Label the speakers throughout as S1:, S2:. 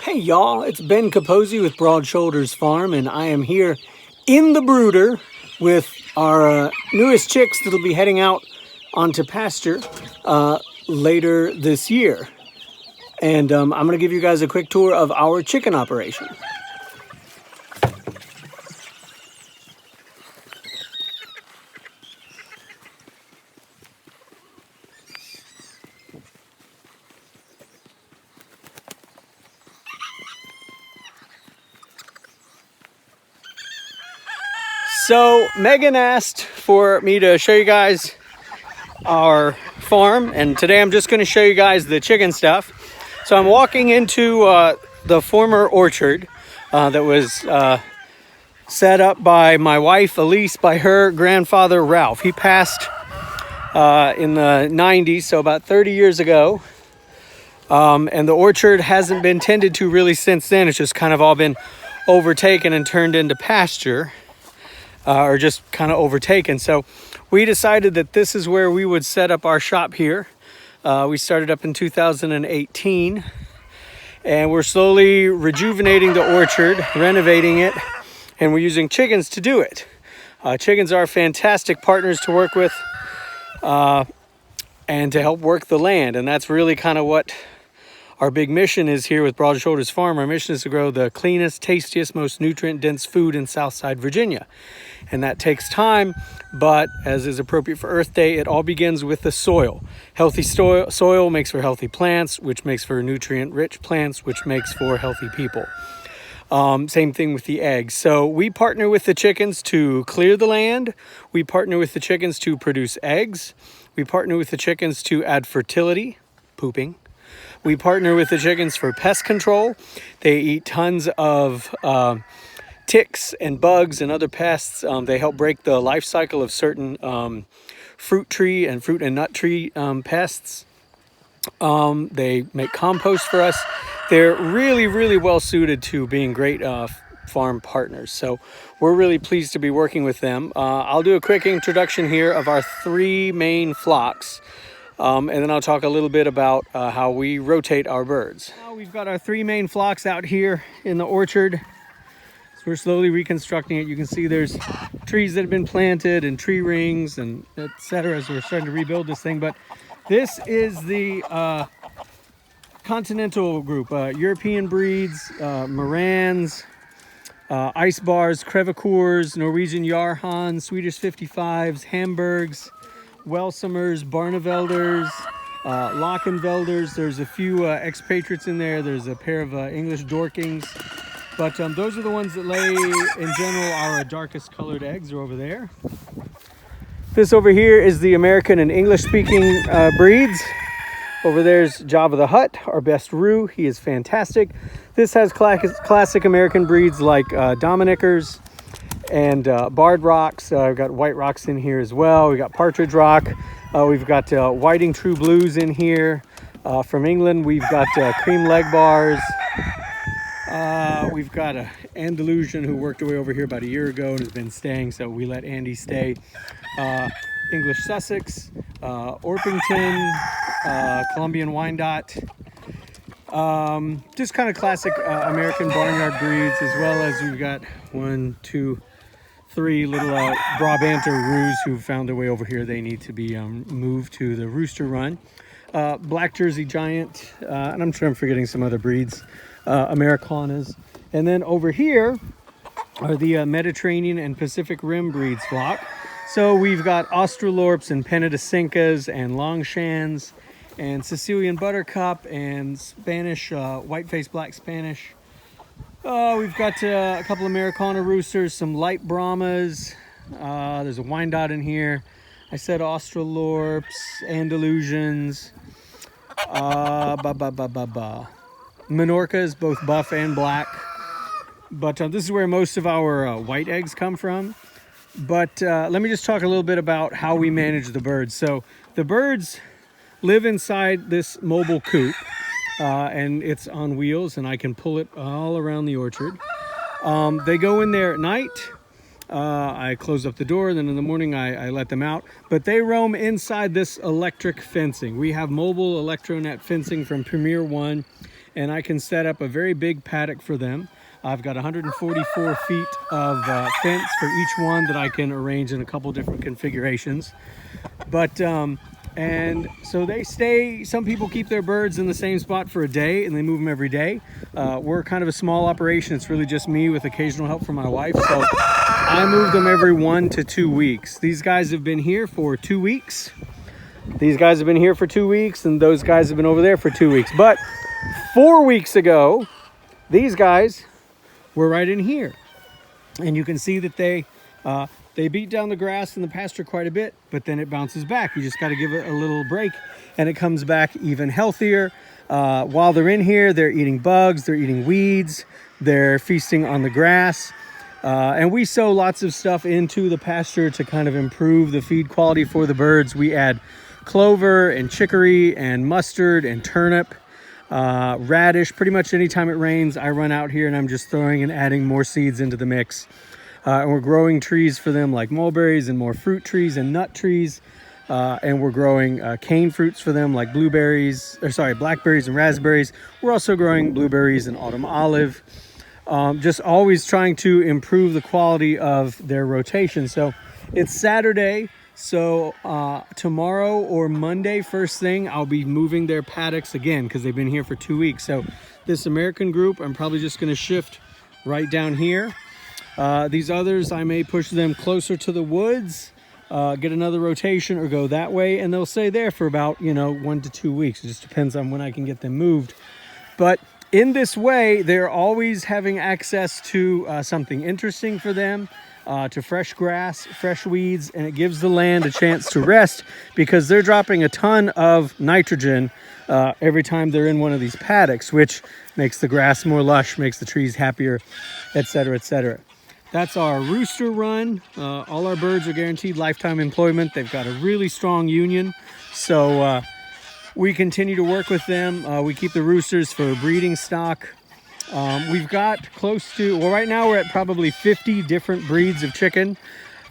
S1: Hey y'all, it's Ben Capozzi with Broad Shoulders Farm, and I am here in the brooder with our newest chicks that'll be heading out onto pasture later this year. And I'm going to give you guys a quick tour of our chicken operation. So Megan asked for me to show you guys our farm, and today I'm just going to show you guys the chicken stuff. So I'm walking into the former orchard that was set up by my wife Elise by her grandfather Ralph. He passed in the 90s, so about 30 years ago. And the orchard hasn't been tended to really since then. It's just kind of all been overtaken and turned into pasture. Or just kind of overtaken. So we decided that this is where we would set up our shop here. We started up in 2018, and we're slowly rejuvenating the orchard, renovating it, and we're using chickens to do it. Chickens are fantastic partners to work with and to help work the land, and that's really kind of what our big mission is here with Broad Shoulders Farm. Our mission is to grow the cleanest, tastiest, most nutrient-dense food in Southside Virginia. And that takes time, but as is appropriate for Earth Day, it all begins with the soil. Healthy soil makes for healthy plants, which makes for nutrient-rich plants, which makes for healthy people. Same thing with the eggs. So we partner with the chickens to clear the land. We partner with the chickens to produce eggs. We partner with the chickens to add fertility, pooping. We partner with the chickens for pest control. They eat tons of ticks and bugs and other pests. They help break the life cycle of certain fruit and nut tree pests. They make compost for us. They're really, really well suited to being great farm partners. So we're really pleased to be working with them. I'll do a quick introduction here of our three main flocks. And then I'll talk a little bit about how we rotate our birds. Now we've got our three main flocks out here in the orchard. So we're slowly reconstructing it. You can see there's trees that have been planted and tree rings and etc. So we're starting to rebuild this thing. But this is the continental group, European breeds, Morans, Ice Bars, Crevecoeurs, Norwegian Yarhans, Swedish 55s, Hamburgs, Welsummers, Barnevelders, Lockenvelders. There's a few expatriates in there. There's a pair of English Dorkings. But those are the ones that lay, in general, our darkest colored eggs are over there. This over here is the American and English-speaking breeds. Over there's Jabba the Hutt, our best roux. He is fantastic. This has classic American breeds like Dominickers and Barred Rocks. We've got White Rocks in here as well. We got Partridge Rock. We've got Whiting True Blues in here. From England, we've got Cream Leg Bars. We've got an Andalusian who worked away over here about a year ago and has been staying, so we let Andy stay. English Sussex, Orpington, Colombian Wyandotte. Just kind of classic American barnyard breeds, as well as we've got 1, 2, 3 little Brabanter roos who found their way over here. They need to be moved to the rooster run. Black Jersey Giant, and I'm sure I'm forgetting some other breeds, Americanas. And then over here are the Mediterranean and Pacific Rim breeds flock. So we've got Australorps and Penedicincas and Longshans and Sicilian Buttercup and Spanish, white-faced black Spanish. We've got a couple Americana roosters, some light Brahmas. There's a Wyandotte in here. I said Australorps, Andalusians, Menorcas, both buff and black. But this is where most of our white eggs come from. But let me just talk a little bit about how we manage the birds. So the birds live inside this mobile coop, and it's on wheels, and I can pull it all around the orchard. They go in there at night. I close up the door, then in the morning I let them out. But they roam inside this electric fencing. We have mobile electronet fencing from Premier One. and I can set up a very big paddock for them. I've got 144 feet of fence for each one that I can arrange in a couple different configurations. But and so they stay, some people keep their birds in the same spot for a day and they move them every day. We're kind of a small operation. It's really just me with occasional help from my wife. So I move them every 1 to 2 weeks. These guys have been here for 2 weeks. These guys have been here for 2 weeks, and those guys have been over there for 2 weeks. But 4 weeks ago, these guys were right in here. And you can see that they beat down the grass in the pasture quite a bit, but then it bounces back. You just got to give it a little break and it comes back even healthier. While they're in here, they're eating bugs, they're eating weeds, they're feasting on the grass. And we sow lots of stuff into the pasture to kind of improve the feed quality for the birds. We add clover and chicory and mustard and turnip, radish. Pretty much anytime it rains, I run out here and I'm just throwing and adding more seeds into the mix. And we're growing trees for them like mulberries and more fruit trees and nut trees. And we're growing cane fruits for them like blackberries and raspberries. We're also growing blueberries and autumn olive. Just always trying to improve the quality of their rotation. So it's Saturday. So tomorrow or Monday, first thing, I'll be moving their paddocks again because they've been here for 2 weeks. So this American group, I'm probably just going to shift right down here. These others, I may push them closer to the woods, get another rotation or go that way, and they'll stay there for about, 1 to 2 weeks. It just depends on when I can get them moved. But in this way, they're always having access to something interesting for them, to fresh grass, fresh weeds, and it gives the land a chance to rest because they're dropping a ton of nitrogen every time they're in one of these paddocks, which makes the grass more lush, makes the trees happier, etc., etc. That's our rooster run. All our birds are guaranteed lifetime employment. They've got a really strong union. So we continue to work with them. We keep the roosters for breeding stock. We've got close to, well, right now we're at probably 50 different breeds of chicken.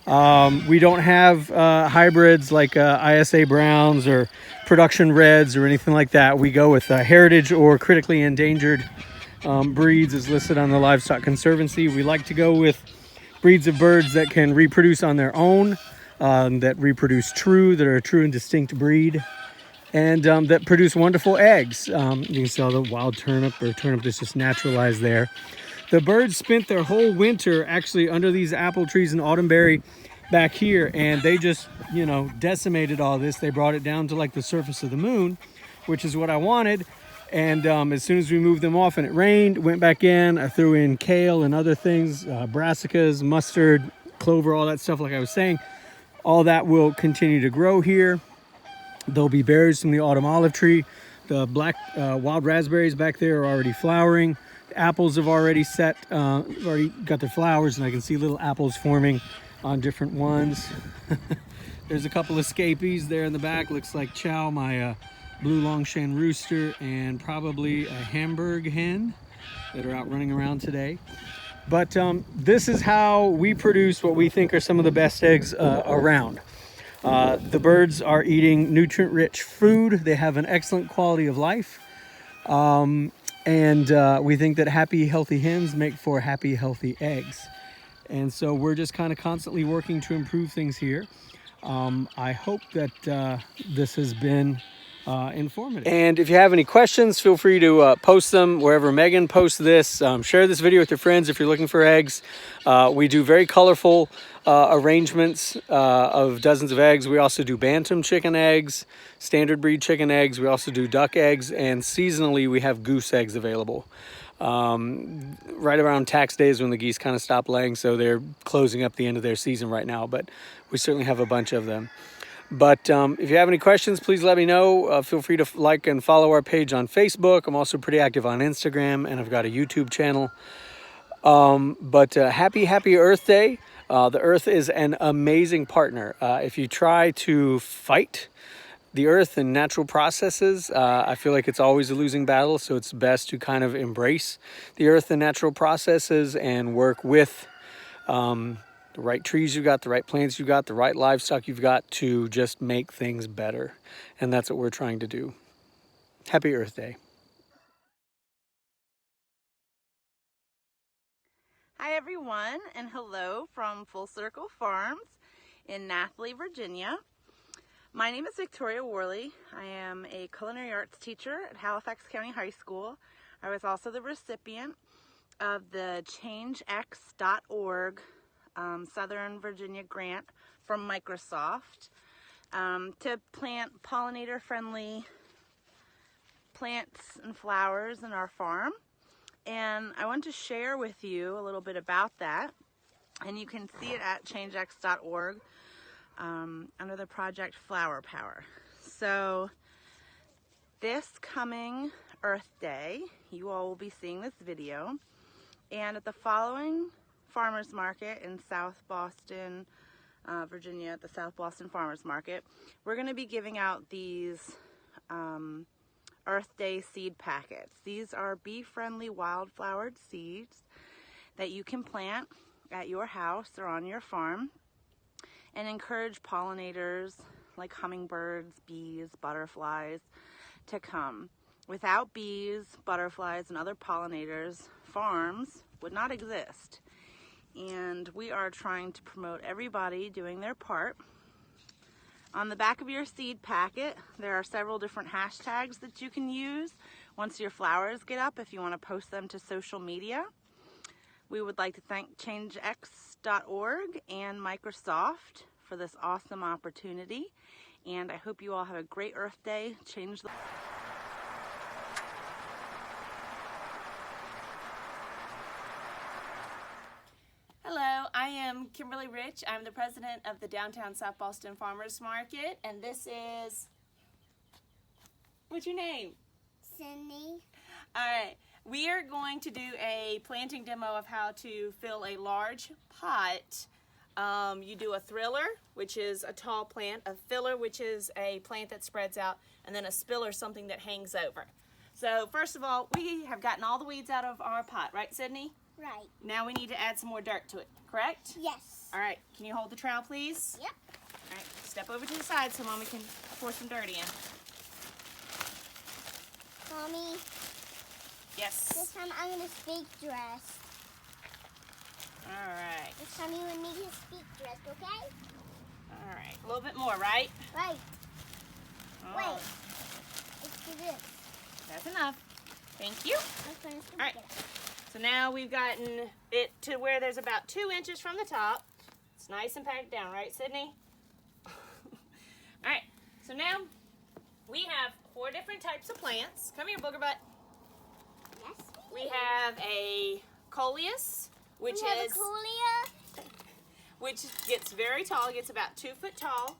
S1: We don't have hybrids like ISA Browns or production reds or anything like that. We go with heritage or critically endangered breeds as listed on the Livestock Conservancy. We like to go with breeds of birds that can reproduce on their own, that reproduce that are a true and distinct breed, and that produce wonderful eggs. You can see all the wild turnip or turnip that's just naturalized there. The birds spent their whole winter actually under these apple trees and autumnberry back here, and they just, decimated all this. They brought it down to like the surface of the moon, which is what I wanted. And as soon as we moved them off and it rained, went back in, I threw in kale and other things, brassicas, mustard, clover, all that stuff like I was saying. All that will continue to grow here. There'll be berries from the autumn olive tree. The black wild raspberries back there are already flowering. The apples have already already got their flowers, and I can see little apples forming on different ones. There's a couple escapees there in the back. Looks like Chow, my blue Longshan rooster, and probably a Hamburg hen that are out running around today. But this is how we produce what we think are some of the best eggs around. The birds are eating nutrient-rich food. They have an excellent quality of life. And we think that happy, healthy hens make for happy, healthy eggs. And so we're just kind of constantly working to improve things here. I hope that this has been informative. And if you have any questions, feel free to post them wherever Megan posts this. Share this video with your friends if you're looking for eggs. We do very colorful arrangements of dozens of eggs. We also do bantam chicken eggs, standard breed chicken eggs. We also do duck eggs, and seasonally we have goose eggs available. Right around tax days when the geese kind of stop laying, so they're closing up the end of their season right now, but we certainly have a bunch of them. But if you have any questions, please let me know. Feel free to like and follow our page on Facebook. I'm also pretty active on Instagram, and I've got a YouTube channel. Happy Earth Day. The Earth is an amazing partner. If you try to fight the Earth and natural processes, I feel like it's always a losing battle. So it's best to kind of embrace the Earth and natural processes and work with the right trees you've got, the right plants you've got, the right livestock you've got to just make things better. And that's what we're trying to do. Happy Earth Day.
S2: Hi everyone, and hello from Full Circle Farms in Nathalie, Virginia. My name is Victoria Worley. I am a culinary arts teacher at Halifax County High School. I was also the recipient of the ChangeX.org Southern Virginia grant from Microsoft to plant pollinator-friendly plants and flowers in our farm. And I want to share with you a little bit about that. And you can see it at changex.org under the project Flower Power. So this coming Earth Day, you all will be seeing this video. And at the following farmers market in South Boston, Virginia, at the South Boston Farmers Market, we're going to be giving out these Earth Day seed packets. These are bee-friendly wildflowered seeds that you can plant at your house or on your farm and encourage pollinators like hummingbirds, bees, butterflies to come. Without bees, butterflies, and other pollinators, farms would not exist. And we are trying to promote everybody doing their part. On the back of your seed packet, there are several different hashtags that you can use once your flowers get up if you want to post them to social media. We would like to thank ChangeX.org and Microsoft for this awesome opportunity. And I hope you all have a great Earth Day. Change the...
S3: Hello, I am Kimberly Rich. I'm the president of the Downtown South Boston Farmers Market, and this is, what's your name?
S4: Sydney.
S3: All right, we are going to do a planting demo of how to fill a large pot. You do a thriller, which is a tall plant, a filler, which is a plant that spreads out, and then a spiller, something that hangs over. So first of all, we have gotten all the weeds out of our pot, right, Sydney?
S4: Right.
S3: Now we need to add some more dirt to it, correct?
S4: Yes.
S3: All right, can you hold the trowel, please?
S4: Yep.
S3: All right, step over to the side so Mommy can pour some dirt in.
S4: Mommy,
S3: Yes.
S4: this time I'm going to speak dressed.
S3: All right.
S4: This time you and me can speak dressed, okay?
S3: All right. A little bit more, right?
S4: Right.
S3: Oh,
S4: Wait. Let's do this.
S3: that's enough. Thank you.
S4: Let's finish the
S3: All right. So now we've gotten it to where there's about 2 inches from the top. It's nice and packed down, right, Sydney? All right. So now we have 4 different types of plants. Come here, booger butt.
S4: Yes.
S3: We have a coleus, which
S4: we have
S3: is
S4: a Coolio.
S3: which gets very tall, gets about 2 foot tall.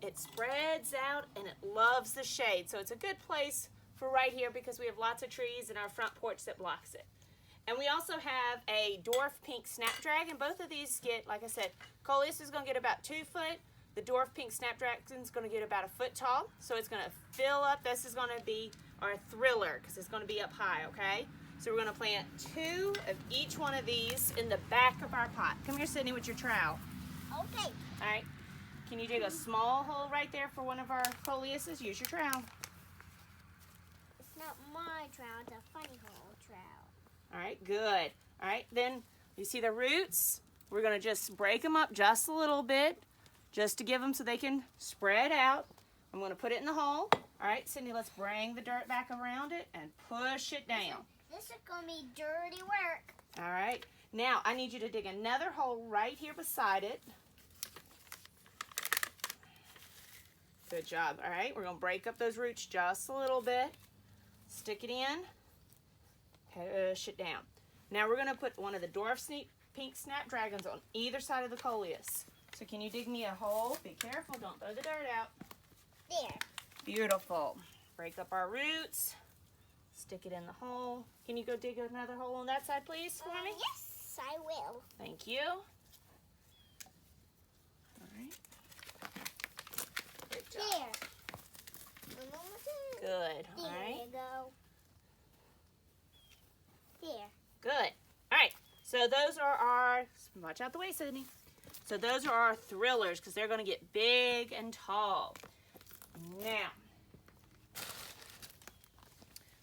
S3: It spreads out and it loves the shade. So it's a good place for right here because we have lots of trees in our front porch that blocks it. And we also have a dwarf pink snapdragon. Both of these get, like I said, coleus is going to get about 2 foot. The dwarf pink snapdragon is going to get about 1 foot tall. So it's going to fill up. This is going to be our thriller because it's going to be up high, okay? So we're going to plant 2 of each one of these in the back of our pot. Come here, Sydney, with your trowel.
S4: Okay.
S3: All right. Can you dig a small hole right there for one of our coleuses? Use your trowel.
S4: It's not my trowel, it's a funny hole trowel.
S3: All right, good. All right, then you see the roots? We're going to just break them up just a little bit, just to give them so they can spread out. I'm going to put it in the hole. All right, Sydney, let's bring the dirt back around it and push it down.
S4: This is going to be dirty work.
S3: All right, now I need you to dig another hole right here beside it. Good job. All right, we're going to break up those roots just a little bit. Stick it in. Push it down. Now we're going to put one of the dwarf pink snapdragons on either side of the coleus. So can you dig me a hole? Be careful, don't throw the dirt out.
S4: There.
S3: Beautiful. Break up our roots. Stick it in the hole. Can you go dig another hole on that side, please, for me?
S4: Yes, I will.
S3: Thank you. All right. Good job.
S4: There. One more time.
S3: Good. All
S4: There
S3: right.
S4: you go. There.
S3: Good. All right. So those are our, watch out the way, Sydney. So those are our thrillers because they're going to get big and tall. Now,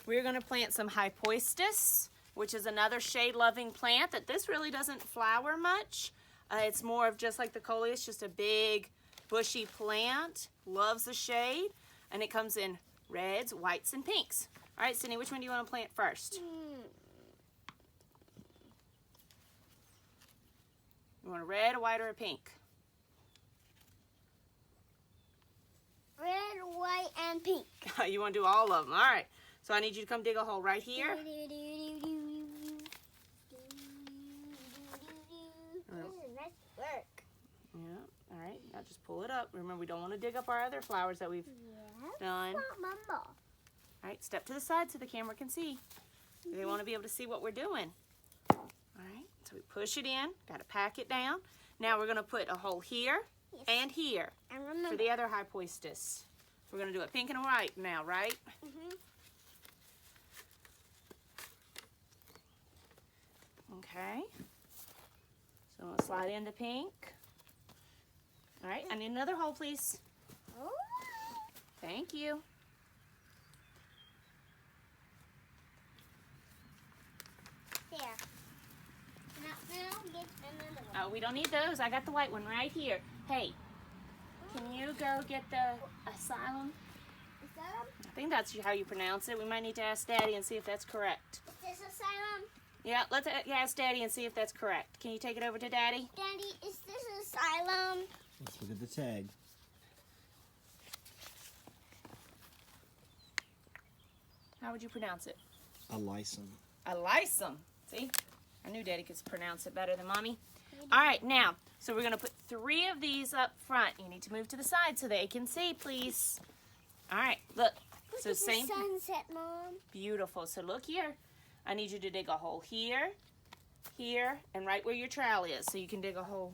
S3: we're going to plant some hypoistus. which is another shade-loving plant that this really doesn't flower much. It's more of just like the coleus, just a big bushy plant. Loves the shade, and it comes in reds, whites, and pinks. All right, Sydney, which one do you want to plant first? You want a red, a white, or a pink?
S4: Red, white, and pink.
S3: You want to do all of them. All right. So I need you to come dig a hole right here.
S4: This is nice work.
S3: Yeah. All right. Now just pull it up. Remember, we don't want to dig up our other flowers that we've done.
S4: Mama.
S3: All right. Step to the side so the camera can see. They want to be able to see what we're doing. All right. So we push it in. Got to pack it down. Now we're going to put a hole here and here
S4: And
S3: for
S4: remember.
S3: the other hypoistus. We're going to do it pink and white now, right? Okay. So I'm going to slide into pink. All right. I need another hole, please.
S4: Oh.
S3: Thank you.
S4: There. Now get another one.
S3: Oh, we don't need those. I got the white one right here. Hey, can you go get the asylum?
S4: Is that
S3: I think that's how you pronounce it. We might need to ask Daddy and see if that's correct.
S4: is this asylum?
S3: Yeah, let's ask Daddy and see if that's correct. Can you take it over to Daddy?
S4: Daddy, is this asylum?
S5: Let's look at the tag.
S3: How would you pronounce it?
S5: Alyssum.
S3: Alyssum. See? I knew Daddy could pronounce it better than Mommy. All right, now, so we're going to put 3 of these up front. You need to move to the side so they can see, please. All right, look. So
S4: Look at
S3: same.
S4: the sunset, Mom.
S3: Beautiful. So look here. I need you to dig a hole here, here, and right where your trowel is. So you can dig a hole.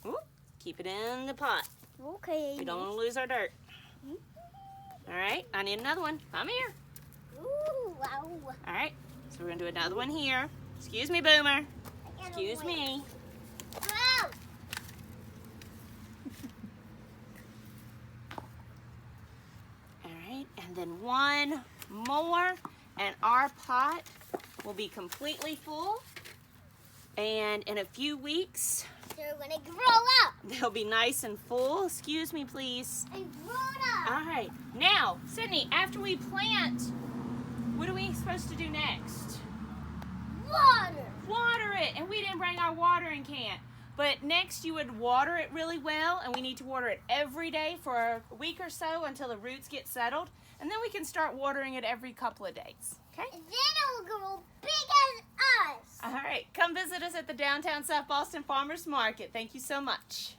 S3: Ooh, keep it in the pot.
S4: Okay.
S3: We don't want to lose our dirt. All right, I need another one. Come here.
S4: Ooh, wow.
S3: All right, so we're going to do another one here. Excuse me, Boomer. Excuse me.
S4: Wow.
S3: All right, and then one more, and our pot will be completely full. And in a few weeks,
S4: They're gonna grow up
S3: they'll be nice and full. Excuse me, please.
S4: and grow up.
S3: All right, now, Sydney, after we plant, what are we supposed to do next?
S4: Water.
S3: Water it, and we didn't bring our watering can. But next you would water it really well, and we need to water it every day for a week or so until the roots get settled, and then we can start watering it every couple of days, okay?
S4: And then it will grow big as us.
S3: All right, come visit us at the downtown South Boston Farmers Market. Thank you so much.